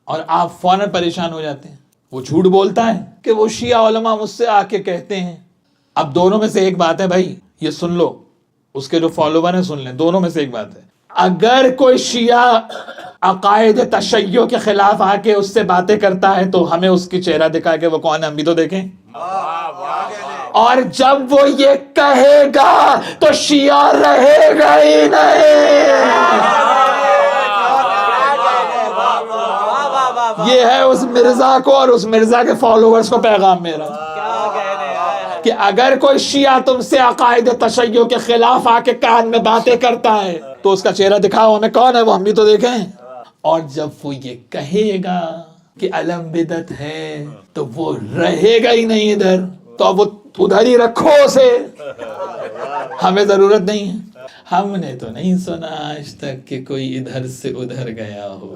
और आप फौरन परेशान हो जाते हैं। वो झूठ बोलता है कि वो शिया उलमा मुझसे आके कहते हैं। अब दोनों में से एक बात है भाई, ये सुन लो, उसके जो फॉलोवर हैं सुन लें, दोनों में से एक बात है, अगर कोई शिया अकायद तशय्यो के खिलाफ आके उससे बातें करता है तो हमें उसकी चेहरा दिखा के वो कौन है हम भी तो देखें। और जब वो ये कहेगा तो शिया रहेगा ही नहीं। ये है उस मिर्जा को और उस मिर्जा के फॉलोवर्स को पैगाम मेरा कि अगर कोई शिया तुमसे अकायद तशय्यो के खिलाफ आके कान में बातें करता है तो उसका चेहरा दिखाओ हमें कौन है वो हम भी तो देखें। और जब वो ये कहेगा कि अलम बिदत है तो वो रहेगा ही नहीं इधर, तो अब वो उधर ही रखो उसे, हमें जरूरत नहीं है। हमने तो नहीं सुना आज तक कि कोई इधर से उधर गया हो।